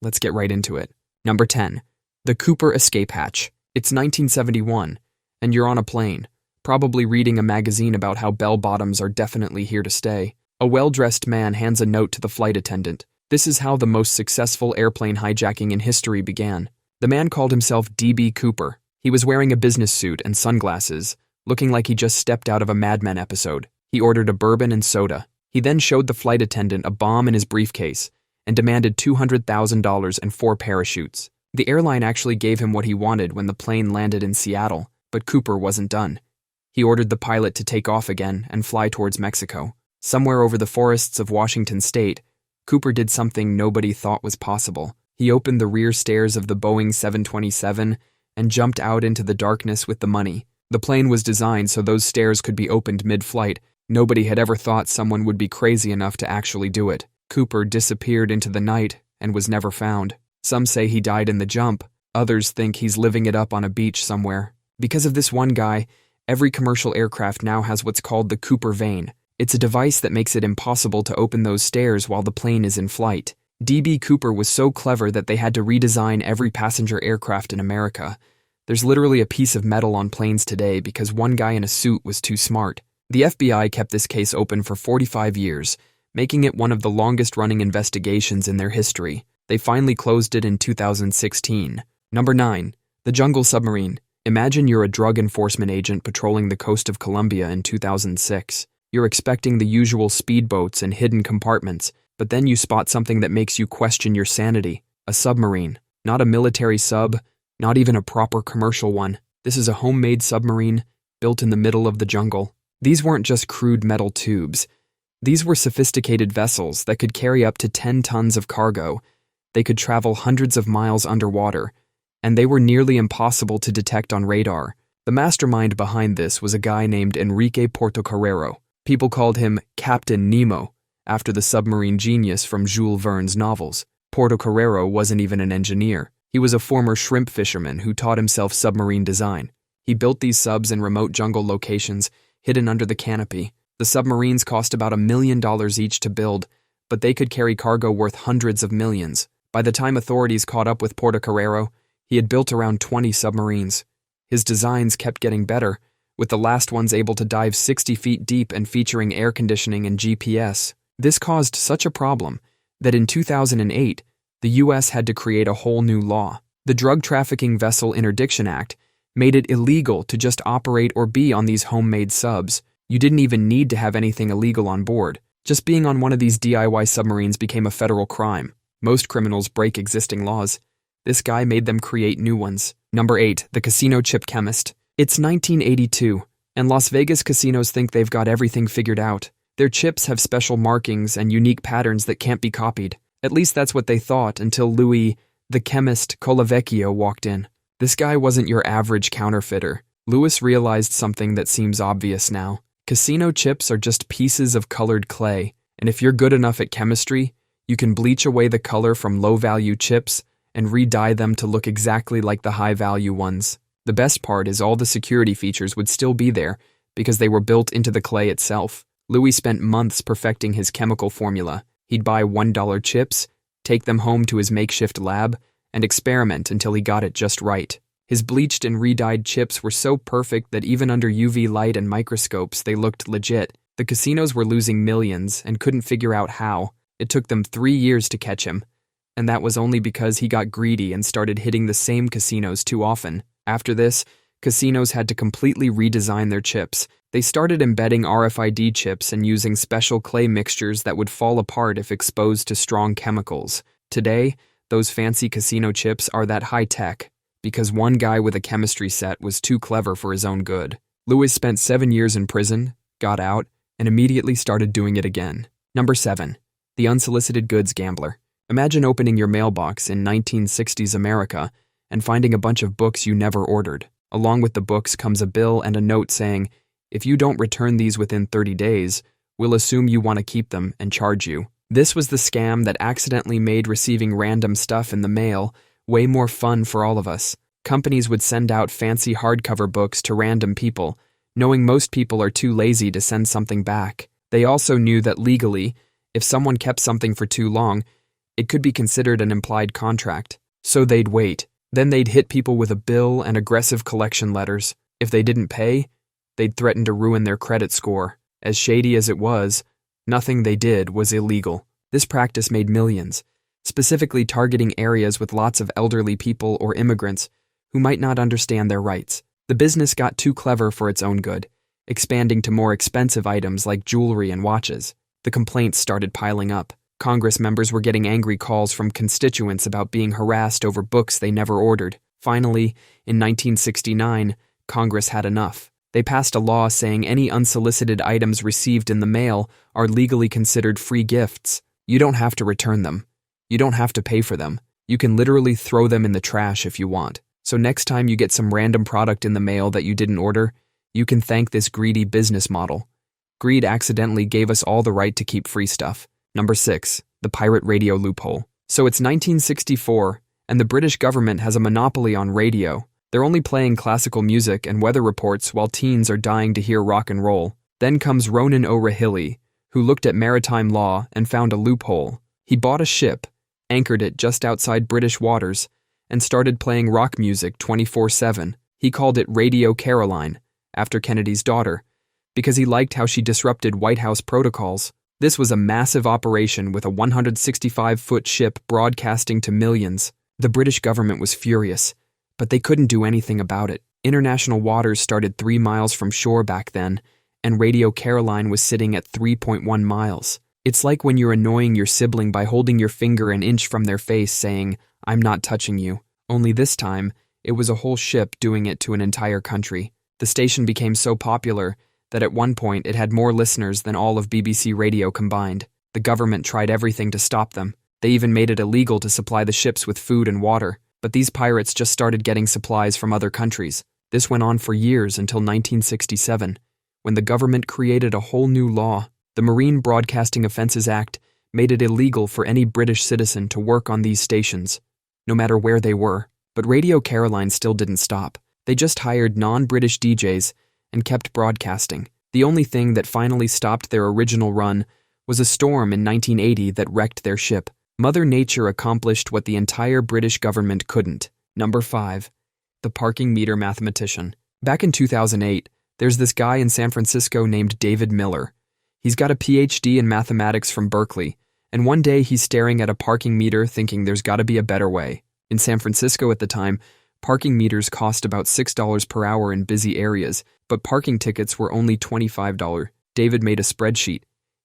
Let's get right into it. Number 10. The Cooper Escape Hatch. It's 1971, and you're on a plane, probably reading a magazine about how bell-bottoms are definitely here to stay. A well-dressed man hands a note to the flight attendant. This is how the most successful airplane hijacking in history began. The man called himself D.B. Cooper. He was wearing a business suit and sunglasses, looking like he just stepped out of a Mad Men episode. He ordered a bourbon and soda. He then showed the flight attendant a bomb in his briefcase and demanded $200,000 and 4 parachutes. The airline actually gave him what he wanted when the plane landed in Seattle, but Cooper wasn't done. He ordered the pilot to take off again and fly towards Mexico. Somewhere over the forests of Washington state, Cooper did something nobody thought was possible. He opened the rear stairs of the Boeing 727 and jumped out into the darkness with the money. The plane was designed so those stairs could be opened mid-flight. Nobody had ever thought someone would be crazy enough to actually do it. Cooper disappeared into the night and was never found. Some say he died in the jump. Others think he's living it up on a beach somewhere. Because of this one guy, every commercial aircraft now has what's called the Cooper vane. It's a device that makes it impossible to open those stairs while the plane is in flight. D.B. Cooper was so clever that they had to redesign every passenger aircraft in America. There's literally a piece of metal on planes today because one guy in a suit was too smart. The FBI kept this case open for 45 years, making it one of the longest-running investigations in their history. They finally closed it in 2016. Number 9. The Jungle Submarine. Imagine you're a drug enforcement agent patrolling the coast of Colombia in 2006. You're expecting the usual speedboats and hidden compartments, but then you spot something that makes you question your sanity. A submarine. Not a military sub, not even a proper commercial one. This is a homemade submarine built in the middle of the jungle. These weren't just crude metal tubes. These were sophisticated vessels that could carry up to 10 tons of cargo. They could travel hundreds of miles underwater, and they were nearly impossible to detect on radar. The mastermind behind this was a guy named Enrique Portocarrero. People called him Captain Nemo, after the submarine genius from Jules Verne's novels. Portocarrero wasn't even an engineer. He was a former shrimp fisherman who taught himself submarine design. He built these subs in remote jungle locations, hidden under the canopy. The submarines cost about $1 million each to build, but they could carry cargo worth hundreds of millions. By the time authorities caught up with Portocarrero, he had built around 20 submarines. His designs kept getting better, with the last ones able to dive 60 feet deep and featuring air conditioning and GPS. This caused such a problem that in 2008, the U.S. had to create a whole new law. The Drug Trafficking Vessel Interdiction Act made it illegal to just operate or be on these homemade subs. You didn't even need to have anything illegal on board. Just being on one of these DIY submarines became a federal crime. Most criminals break existing laws. This guy made them create new ones. Number 8. The Casino Chip Chemist. It's 1982, and Las Vegas casinos think they've got everything figured out. Their chips have special markings and unique patterns that can't be copied. At least that's what they thought until Louis, the chemist Colavecchio, walked in. This guy wasn't your average counterfeiter. Louis realized something that seems obvious now. Casino chips are just pieces of colored clay, and if you're good enough at chemistry, you can bleach away the color from low-value chips and re-dye them to look exactly like the high-value ones. The best part is all the security features would still be there because they were built into the clay itself. Louis spent months perfecting his chemical formula. He'd buy $1 chips, take them home to his makeshift lab, and experiment until he got it just right. His bleached and re-dyed chips were so perfect that even under UV light and microscopes they looked legit. The casinos were losing millions and couldn't figure out how. It took them 3 years to catch him, and that was only because he got greedy and started hitting the same casinos too often. After this, casinos had to completely redesign their chips. They started embedding RFID chips and using special clay mixtures that would fall apart if exposed to strong chemicals. Today, those fancy casino chips are that high-tech because one guy with a chemistry set was too clever for his own good. Louis spent 7 years in prison, got out, and immediately started doing it again. Number 7. The Unsolicited Goods Gambler. Imagine opening your mailbox in 1960s America and finding a bunch of books you never ordered. Along with the books comes a bill and a note saying, if you don't return these within 30 days, we'll assume you want to keep them and charge you. This was the scam that accidentally made receiving random stuff in the mail way more fun for all of us. Companies would send out fancy hardcover books to random people, knowing most people are too lazy to send something back. They also knew that legally, if someone kept something for too long, It could be considered an implied contract. So they'd wait. Then they'd hit people with a bill and aggressive collection letters. If they didn't pay, they'd threaten to ruin their credit score. As shady as it was, nothing they did was illegal. This practice made millions, specifically targeting areas with lots of elderly people or immigrants who might not understand their rights. The business got too clever for its own good, expanding to more expensive items like jewelry and watches. The complaints started piling up. Congress members were getting angry calls from constituents about being harassed over books they never ordered. Finally, in 1969, Congress had enough. They passed a law saying any unsolicited items received in the mail are legally considered free gifts. You don't have to return them. You don't have to pay for them. You can literally throw them in the trash if you want. So next time you get some random product in the mail that you didn't order, you can thank this greedy business model. Greed accidentally gave us all the right to keep free stuff. Number 6. The pirate radio loophole. So it's 1964, and the British government has a monopoly on radio. They're only playing classical music and weather reports while teens are dying to hear rock and roll. Then comes Ronan O'Rahilly, who looked at maritime law and found a loophole. He bought a ship, anchored it just outside British waters, and started playing rock music 24/7. He called it Radio Caroline, after Kennedy's daughter, because he liked how she disrupted White House protocols. This was a massive operation with a 165-foot ship broadcasting to millions. The British government was furious, but they couldn't do anything about it. International waters started 3 miles from shore back then, and Radio Caroline was sitting at 3.1 miles. It's like when you're annoying your sibling by holding your finger an inch from their face saying, "I'm not touching you." Only this time, it was a whole ship doing it to an entire country. The station became so popular that at one point it had more listeners than all of BBC Radio combined. The government tried everything to stop them. They even made it illegal to supply the ships with food and water. But these pirates just started getting supplies from other countries. This went on for years until 1967, when the government created a whole new law. The Marine Broadcasting Offences Act made it illegal for any British citizen to work on these stations, no matter where they were. But Radio Caroline still didn't stop. They just hired non-British DJs and kept broadcasting. The only thing that finally stopped their original run was a storm in 1980 that wrecked their ship. Mother Nature accomplished what the entire British government couldn't. Number 5. The parking meter mathematician. Back in 2008, there's this guy in San Francisco named David Miller. He's got a PhD in mathematics from Berkeley, and one day he's staring at a parking meter thinking there's gotta be a better way. In San Francisco at the time, parking meters cost about $6 per hour in busy areas, but parking tickets were only $25. David made a spreadsheet.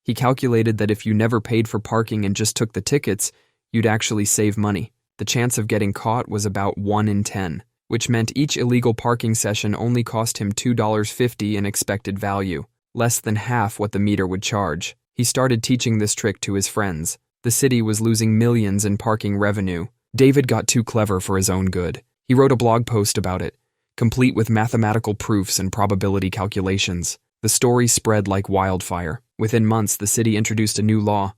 He calculated that if you never paid for parking and just took the tickets, you'd actually save money. The chance of getting caught was about 1 in 10, which meant each illegal parking session only cost him $2.50 in expected value, less than half what the meter would charge. He started teaching this trick to his friends. The city was losing millions in parking revenue. David got too clever for his own good. He wrote a blog post about it, complete with mathematical proofs and probability calculations. The story spread like wildfire. Within months, the city introduced a new law,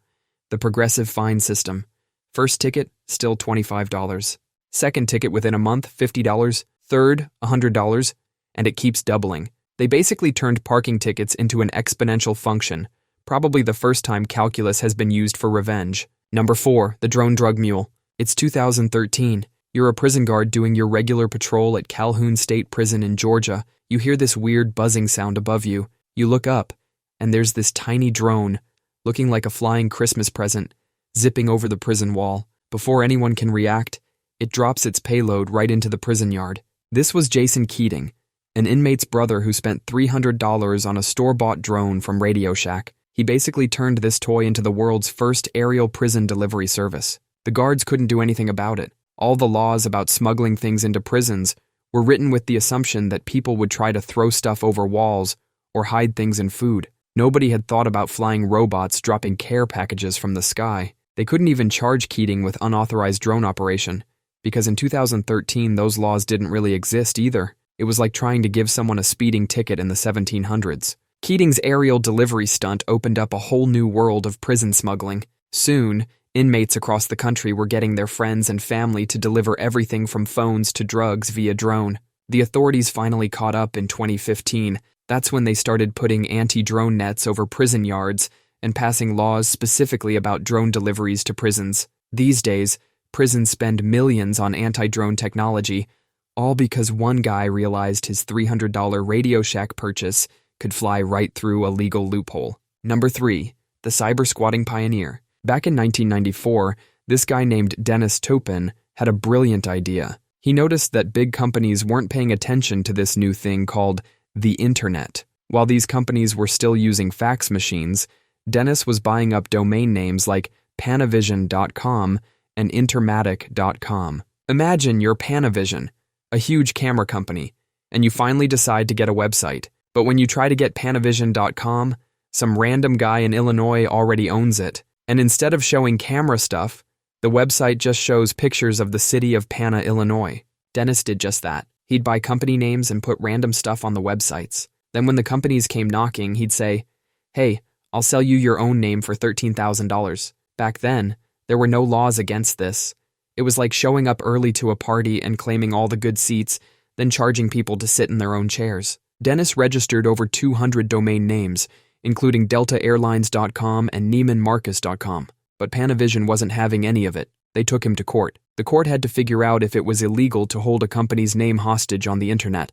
the progressive fine system. First ticket, still $25. Second ticket within a month, $50. Third, $100, and it keeps doubling. They basically turned parking tickets into an exponential function, probably the first time calculus has been used for revenge. Number 4, the drone drug mule. It's 2013. You're a prison guard doing your regular patrol at Calhoun State Prison in Georgia. You hear this weird buzzing sound above you. You look up, and there's this tiny drone, looking like a flying Christmas present, zipping over the prison wall. Before anyone can react, it drops its payload right into the prison yard. This was Jason Keating, an inmate's brother who spent $300 on a store-bought drone from Radio Shack. He basically turned this toy into the world's first aerial prison delivery service. The guards couldn't do anything about it. All the laws about smuggling things into prisons were written with the assumption that people would try to throw stuff over walls or hide things in food. Nobody had thought about flying robots dropping care packages from the sky. They couldn't even charge Keating with unauthorized drone operation, because in 2013 those laws didn't really exist either. It was like trying to give someone a speeding ticket in the 1700s. Keating's aerial delivery stunt opened up a whole new world of prison smuggling. Soon, inmates across the country were getting their friends and family to deliver everything from phones to drugs via drone. The authorities finally caught up in 2015. That's when they started putting anti-drone nets over prison yards and passing laws specifically about drone deliveries to prisons. These days, prisons spend millions on anti-drone technology, all because one guy realized his $300 Radio Shack purchase could fly right through a legal loophole. Number 3. The Cybersquatting Pioneer. Back in 1994, this guy named Dennis Topin had a brilliant idea. He noticed that big companies weren't paying attention to this new thing called the Internet. While these companies were still using fax machines, Dennis was buying up domain names like Panavision.com and Intermatic.com. Imagine you're Panavision, a huge camera company, and you finally decide to get a website. But when you try to get Panavision.com, some random guy in Illinois already owns it. And instead of showing camera stuff, the website just shows pictures of the city of Pana, Illinois. Dennis did just that. He'd buy company names and put random stuff on the websites. Then when the companies came knocking, he'd say, "Hey, I'll sell you your own name for $13,000. Back then, there were no laws against this. It was like showing up early to a party and claiming all the good seats, then charging people to sit in their own chairs. Dennis registered over 200 domain names, including DeltaAirlines.com and NeimanMarcus.com. But Panavision wasn't having any of it. They took him to court. The court had to figure out if it was illegal to hold a company's name hostage on the internet,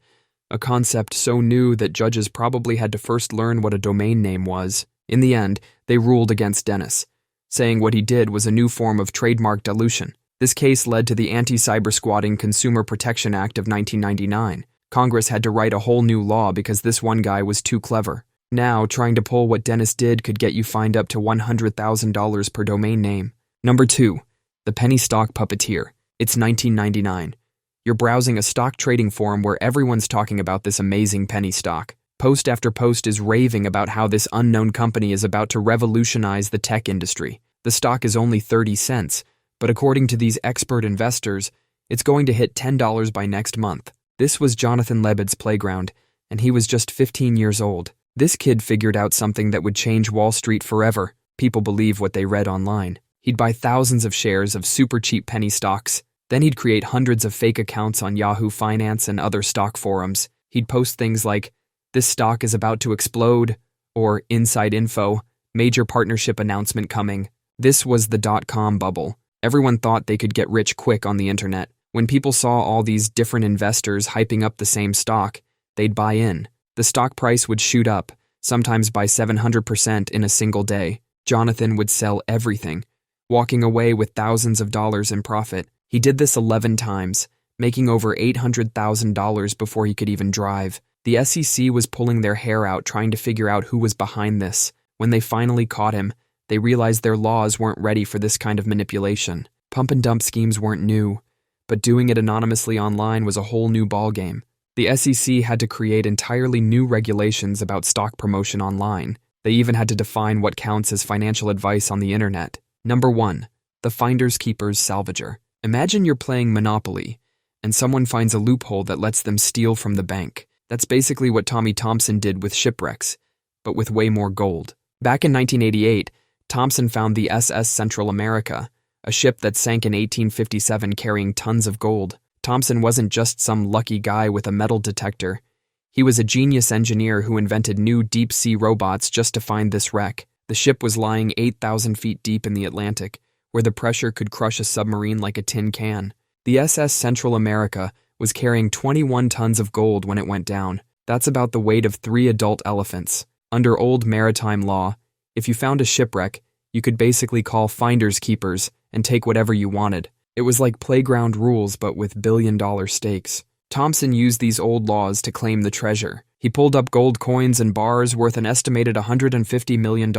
a concept so new that judges probably had to first learn what a domain name was. In the end, they ruled against Dennis, saying what he did was a new form of trademark dilution. This case led to the Anti-Cybersquatting Consumer Protection Act of 1999. Congress had to write a whole new law because this one guy was too clever. Now, trying to pull what Dennis did could get you fined up to $100,000 per domain name. Number 2. The Penny Stock Puppeteer. It's 1999. You're browsing a stock trading forum where everyone's talking about this amazing penny stock. Post after post is raving about how this unknown company is about to revolutionize the tech industry. The stock is only 30 cents, but according to these expert investors, it's going to hit $10 by next month. This was Jonathan Lebed's playground, and he was just 15 years old. This kid figured out something that would change Wall Street forever. People believe what they read online. He'd buy thousands of shares of super cheap penny stocks. Then he'd create hundreds of fake accounts on Yahoo Finance and other stock forums. He'd post things like, "This stock is about to explode," or "Inside info, major partnership announcement coming." This was the dot-com bubble. Everyone thought they could get rich quick on the internet. When people saw all these different investors hyping up the same stock, they'd buy in. The stock price would shoot up, sometimes by 700% in a single day. Jonathan would sell everything, walking away with thousands of dollars in profit. He did this 11 times, making over $800,000 before he could even drive. The SEC was pulling their hair out trying to figure out who was behind this. When they finally caught him, they realized their laws weren't ready for this kind of manipulation. Pump and dump schemes weren't new, but doing it anonymously online was a whole new ballgame. The SEC had to create entirely new regulations about stock promotion online. They even had to define what counts as financial advice on the internet. Number 1. The Finders Keepers Salvager. Imagine you're playing Monopoly, and someone finds a loophole that lets them steal from the bank. That's basically what Tommy Thompson did with shipwrecks, but with way more gold. Back in 1988, Thompson found the SS Central America, a ship that sank in 1857 carrying tons of gold. Thompson wasn't just some lucky guy with a metal detector. He was a genius engineer who invented new deep-sea robots just to find this wreck. The ship was lying 8,000 feet deep in the Atlantic, where the pressure could crush a submarine like a tin can. The SS Central America was carrying 21 tons of gold when it went down. That's about the weight of 3 adult elephants. Under old maritime law, if you found a shipwreck, you could basically call finders keepers and take whatever you wanted. It was like playground rules but with billion-dollar stakes. Thompson used these old laws to claim the treasure. He pulled up gold coins and bars worth an estimated $150 million.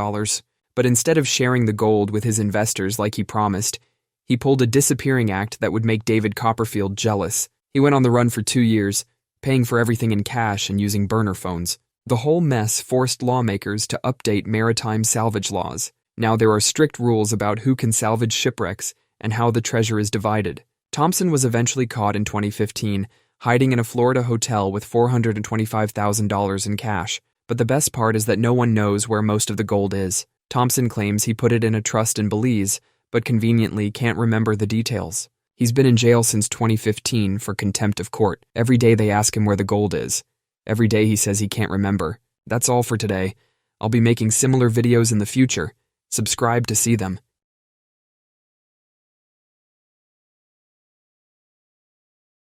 But instead of sharing the gold with his investors like he promised, he pulled a disappearing act that would make David Copperfield jealous. He went on the run for 2 years, paying for everything in cash and using burner phones. The whole mess forced lawmakers to update maritime salvage laws. Now there are strict rules about who can salvage shipwrecks and how the treasure is divided. Thompson was eventually caught in 2015, hiding in a Florida hotel with $425,000 in cash. But the best part is that no one knows where most of the gold is. Thompson claims he put it in a trust in Belize, but conveniently can't remember the details. He's been in jail since 2015 for contempt of court. Every day they ask him where the gold is. Every day he says he can't remember. That's all for today. I'll be making similar videos in the future. Subscribe to see them.